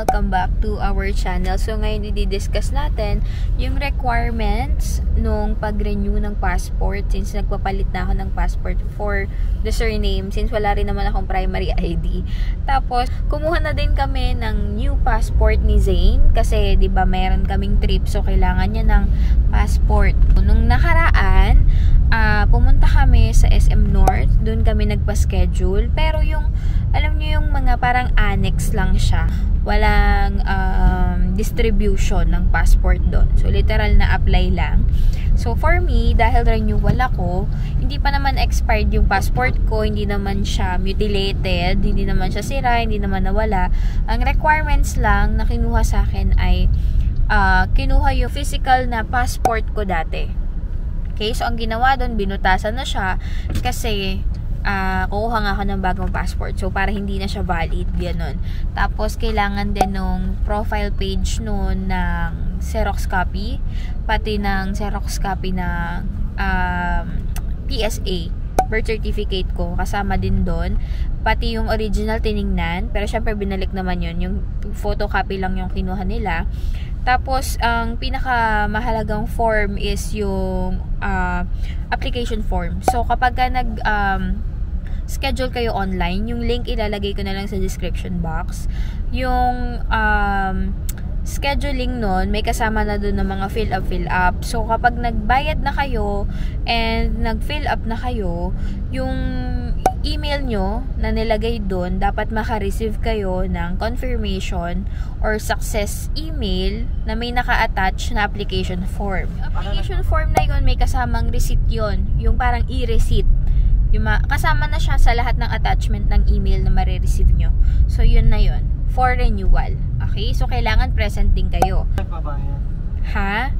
Welcome back to our channel. So ngayon i-discuss natin yung requirements nung pag-renew ng passport since nagpapalit na ako ng passport for the surname since wala rin naman akong primary ID. Tapos kumuha na din kami ng new passport ni Zane kasi 'di ba mayroon kaming trip so kailangan niya ng passport. Nung nakaraan, pumunta kami sa SM North, doon kami nagpa-schedule, pero yung alam niyo yung mga parang annex lang siya, walang distribution ng passport doon, so literal na apply lang. So for me, dahil renewal ako, hindi pa naman expired yung passport ko, hindi naman siya mutilated, hindi naman siya sira, hindi naman nawala. Ang requirements lang na kinuha sa akin ay kinuha yung physical na passport ko dati. Okay, so ang ginawa doon, binutasan na siya kasi kukuha nga ako ng bagong passport. So, para hindi na siya valid, gano'n. Tapos, kailangan din nung profile page noon ng Xerox copy, pati ng Xerox copy ng PSA, birth certificate ko, kasama din doon. Pati yung original tiningnan, pero syempre binalik naman yun. Yung photocopy lang yung kinuha nila. Tapos, ang pinakamahalagang form is yung application form. So, kapag schedule kayo online, yung link ilalagay ko na lang sa description box. Yung scheduling nun, may kasama na dun ng mga fill up. So, kapag nagbayad na kayo and nag-fill up na kayo, yung email nyo na nilagay dun, dapat maka-receive kayo ng confirmation or success email na may naka-attach na application form. Yung application form na yun, may kasamang receipt yun. Yung parang e-receipt. Yung kasama na siya sa lahat ng attachment ng email na marireceive nyo. So, yun na yun. For renewal. Okay? So, kailangan present din kayo.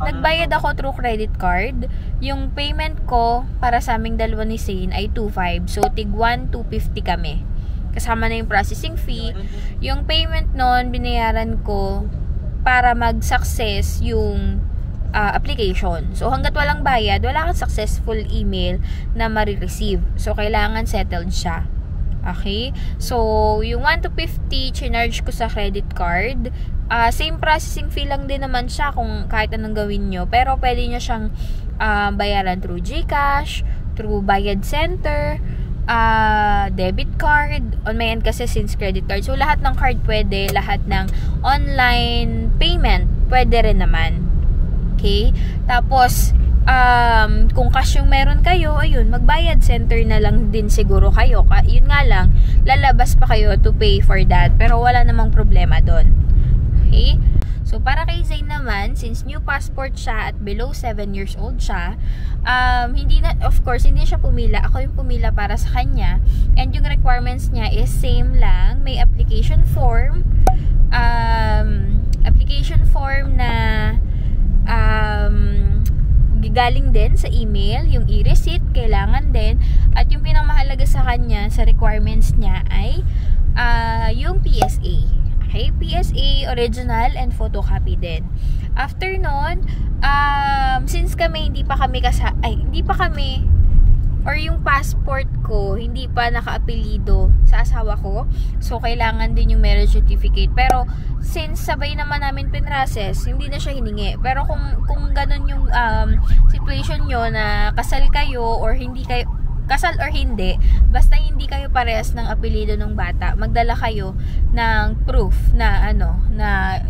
Nagbayad ako through credit card. Yung payment ko para sa aming dalawa ni Zane ay 2.5. So, tig 1,250 kami. Kasama na yung processing fee. Yung payment nun, binayaran ko para mag-success yung application. So, hanggat walang bayad, wala kang successful email na marireceive. So, kailangan settled siya. Okay? So, yung 1,250 chinarge ko sa credit card. Same processing fee lang din naman siya kung kahit anong gawin nyo. Pero, pwede nyo siyang bayaran through GCash, through Bayad Center, debit card. On my end kasi since credit card. So, lahat ng card pwede. Lahat ng online payment pwede rin naman. Okay? Tapos, kung cash yung meron kayo, ayun, magbayad center na lang din siguro kayo. Yun nga lang, lalabas pa kayo to pay for that. Pero wala namang problema doon. Okay? So, para kay Zane naman, since new passport siya at below 7 years old siya, of course, hindi siya pumila. Ako yung pumila para sa kanya. And yung requirements niya is same lang. May application form. Application form na galing din sa email, yung e-receipt kailangan din, at yung pinamahalaga sa kanya sa requirements niya ay yung PSA. Okay, PSA original and photocopy din. After nun, since kami hindi pa kami or yung passport ko hindi pa naka-apelido sa asawa ko, so kailangan din yung marriage certificate. Pero since sabay naman namin pinrocess, hindi na siya hiningi. Pero kung ganun yung situation nyo na kasal kayo or hindi kayo kasal or hindi, basta hindi kayo parehas ng apelido ng bata, magdala kayo ng proof na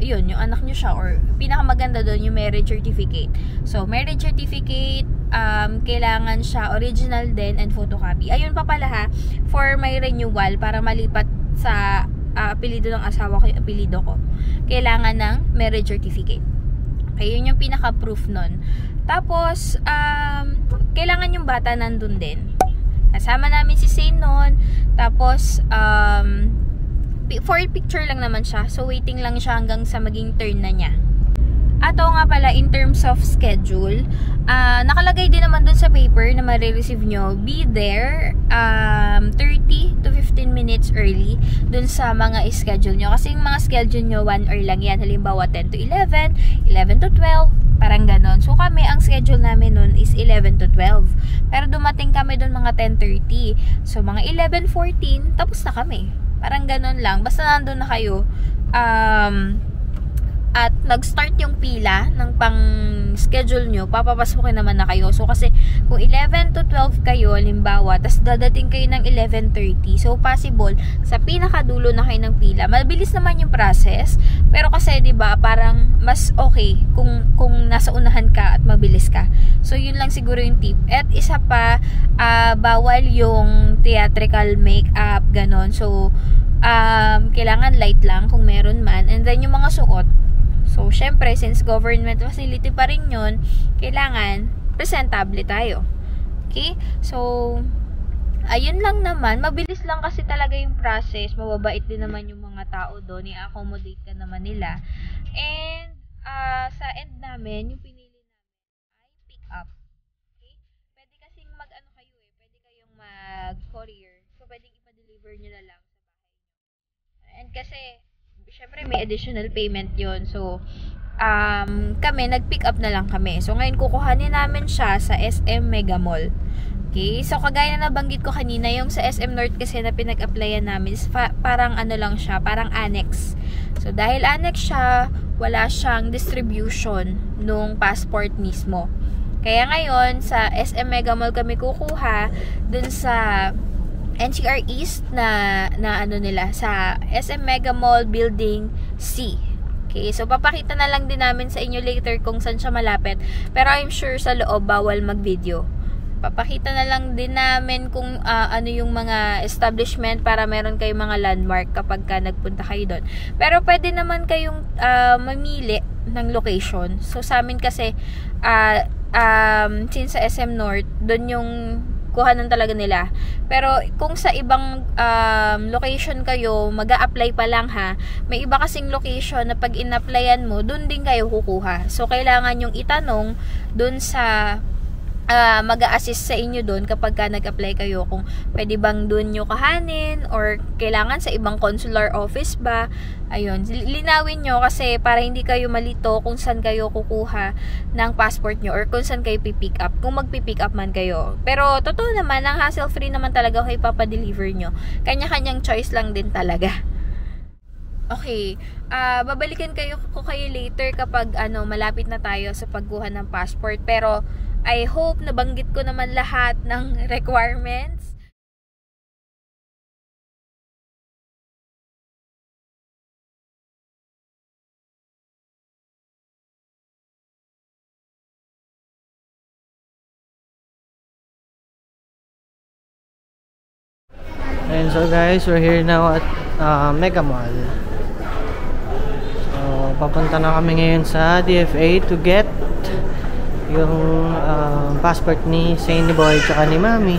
yun, yung anak nyo siya, or pinakamaganda doon yung marriage certificate. So, marriage certificate, kailangan siya original din and photocopy. Ayun pa pala for my renewal, para malipat sa apelido ng asawa ko yung apelido ko, kailangan ng marriage certificate. Okay, yun yung pinaka-proof nun. Tapos, kailangan yung bata nandun din. Kasama namin si Zane nun. Tapos, for picture lang naman siya. So, waiting lang siya hanggang sa maging turn na niya. At nga pala, in terms of schedule, nakalagay din naman dun sa paper na marireceive nyo, be there 30 to 15 minutes early dun sa mga schedule nyo. Kasi yung mga schedule nyo, 1 hour lang yan. Halimbawa, 10 to 11, 11 to 12, parang ganon. So, kami, ang schedule namin nun is 11 to 12. Pero dumating kami dun mga 10:30. So, mga 11:14, tapos na kami. Parang ganon lang. Basta nandun na kayo, at nag-start yung pila ng pang-schedule nyo, papapasukin naman na kayo. So, kasi kung 11 to 12 kayo, halimbawa, tas dadating kayo ng 11:30, so possible, sa pinakadulo na kayo ng pila. Mabilis naman yung process, pero kasi, diba, parang mas okay kung nasa unahan ka at mabilis ka. So, yun lang siguro yung tip. At isa pa, bawal yung theatrical makeup, ganon. So, kailangan light lang kung meron man. And then, yung mga suot, so, syempre, since government facility pa rin yun, kailangan presentable tayo. Okay? So, ayun lang naman. Mabilis lang kasi talaga yung process. Mababait din naman yung mga tao doon. I-accommodate ka naman nila. And, sa end namin, yung pinili namin ay pick up. Okay? Pwede kasing mag-ano kayo pwede kayong mag-courier. So, pwedeng ipa-deliver nyo na lang sa bahay. And kasi, syempre may additional payment yon. So, kami, nag-pick up na lang kami. So, ngayon kukuhanin namin siya sa SM Mega Mall. Okay? So, kagaya na nabanggit ko kanina, yung sa SM North kasi na pinag-applyan namin, parang ano lang siya, parang annex. So, dahil annex siya, wala siyang distribution nung passport mismo. Kaya ngayon, sa SM Mega Mall kami kukuha, dun sa NCR East na ano nila sa SM Mega Mall Building C. Okay, so papakita na lang din namin sa inyo later kung saan siya malapit. Pero I'm sure sa loob bawal mag-video. Papakita na lang din namin kung ano yung mga establishment para meron kayong mga landmark kapag ka nagpunta kayo doon. Pero pwede naman kayong mamili ng location. So sa amin kasi since sa SM North, doon yung kuhanan talaga nila. Pero kung sa ibang location kayo, mag-a-apply pa lang ha, may iba kasing location na pag in-applyan mo, dun din kayo kukuha. So, kailangan yung itanong dun sa mag-a-assist sa inyo dun kapag ka nag-apply kayo kung pwede bang dun nyo kahanin or kailangan sa ibang consular office ba. Ayun, linawin nyo kasi para hindi kayo malito kung saan kayo kukuha ng passport nyo or kung saan kayo pipick up, kung magpipick up man kayo. Pero totoo naman, ang hassle-free naman talaga kayo papadeliver nyo. Kanya-kanyang choice lang din talaga. Okay, babalikan ko kayo later kapag malapit na tayo sa pagkuha ng passport. Pero I hope nabanggit ko naman lahat ng requirements. And so guys, we're here now at Mega Mall. So, papunta na kami ngayon sa DFA to get yung passport ni Sainy Boy tsaka ni Mami.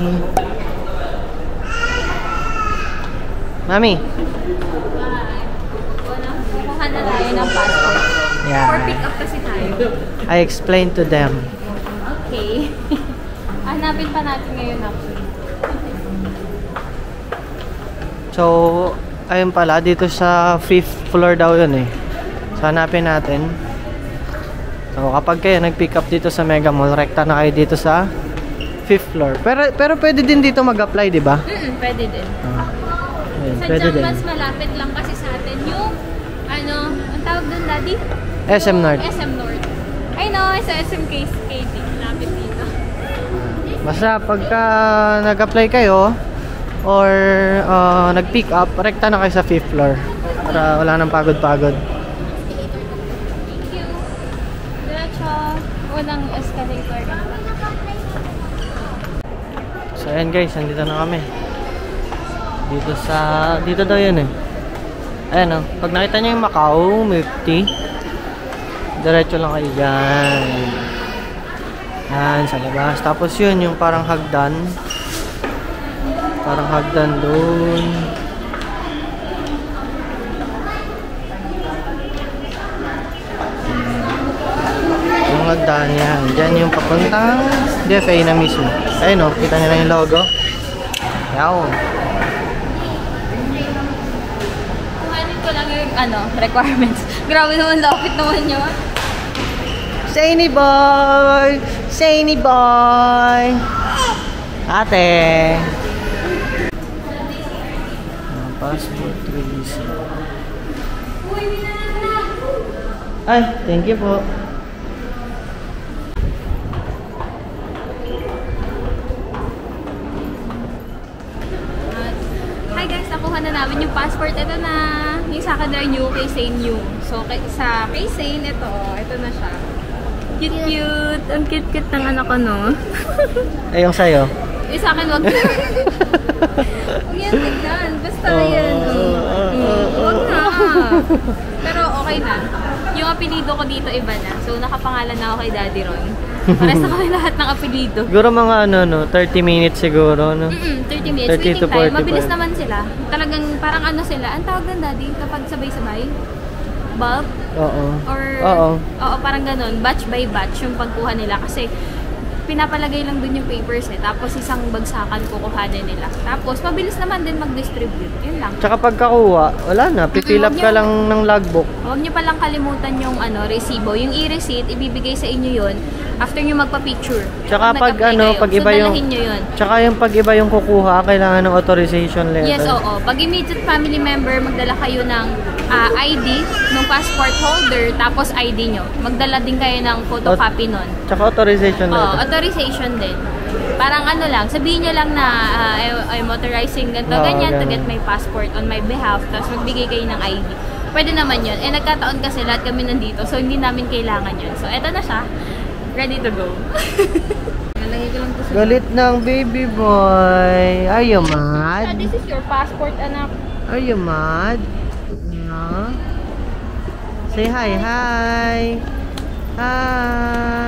Mami! Kukuha na tayo ng passport. Yeah. For pick up kasi tayo. I explained to them. Okay. Hanapin pa natin ngayon actually. So, ayun pala, dito sa 5th floor daw yun eh. So, hanapin natin. So, kapag kayo nag-pick up dito sa Mega Mall, rekta na kayo dito sa 5th floor. Pero pwede din dito mag-apply, di ba? Pwede din. Ayun, pwede din. Mas malapit lang kasi sa atin yung, ang tawag doon, Daddy? SM North. SM North. Ay no, sa SM KT. Malapit dito. Basta pagka nag-apply kayo, or nag-pick up, rekta na kayo sa 5th floor. Para wala nang pagod-pagod. Unang escalator. So ayan guys, nandito na kami. Dito daw yun eh. Ayan o, pag nakita nyo yung Macau, Mifty, diretso lang kayo dyan. Ayan, sa labas. Tapos yun, yung parang hagdan. Parang hagdan doon. Hagdan yan. Diyan yung papuntang DFA na mismo. Ayun o, kita nyo na yung logo. Yaw. Kuhanin ko lang yung requirements. Grabe naman, lapit naman nyo. Sainy Boy! Sainy Boy! Ate! Passport release. Ay, thank you po. Hi guys, nakuha na namin yung passport. Ito na. Yung sa akin na new, kay Sane new. So, sa kay Sane, ito na siya. Cute-cute. Ang cute-cute ng anak ko, no? Ay, yung sa'yo? Yung sa akin, wag yan, tignan. Basta yan. Wag na. Pero okay na. Yung apelido ko dito iba na. So, nakapangalan na ako kay Daddy Ron. Pares na kami lahat ng apelido. Siguro mga 30 minutes siguro, no? 30 minutes. 30 waiting to time. 45. Mabilis naman sila. Talagang parang sila. Ang tawag ng Daddy kapag sabay-sabay? Bulk? Oo. Or, Oo. Oo, parang ganun. Batch by batch yung pagkuha nila. Kasi, pinapalagay lang dun yung papers tapos isang bagsakan kukuhanin nila. Tapos, mabilis naman din mag-distribute. Yun lang. Tsaka pagkakuha, wala na. Pipil up ka lang ng logbook. Huwag nyo palang kalimutan yung resibo. Yung e-receipt, ibibigay sa inyo yun after nyo magpa-picture. Tsaka pag nag-apply kayo. iba so, yung dalahin nyo yun. Tsaka yung pag iba yung kukuha, kailangan ng authorization letter. Yes, oo. Pag immediate family member, magdala kayo ng ID, ng passport holder, tapos ID nyo. Magdala din kayo ng photocopy nun. Tsaka authorization letter. Oo, authorization din. Parang lang, sabihin nyo lang na I'm authorizing ganito, ganyan to get my passport on my behalf, tapos magbigay kayo ng ID. Pwede naman yun. Nagkataon kasi lahat kami nandito, so hindi namin kailangan yun. So, eto na siya. Ready to go. Nalagay ko lang to sa... Galit ng baby boy. Are you mad? This is your passport, anak. Are you mad? No? Say hi, hi. Hi.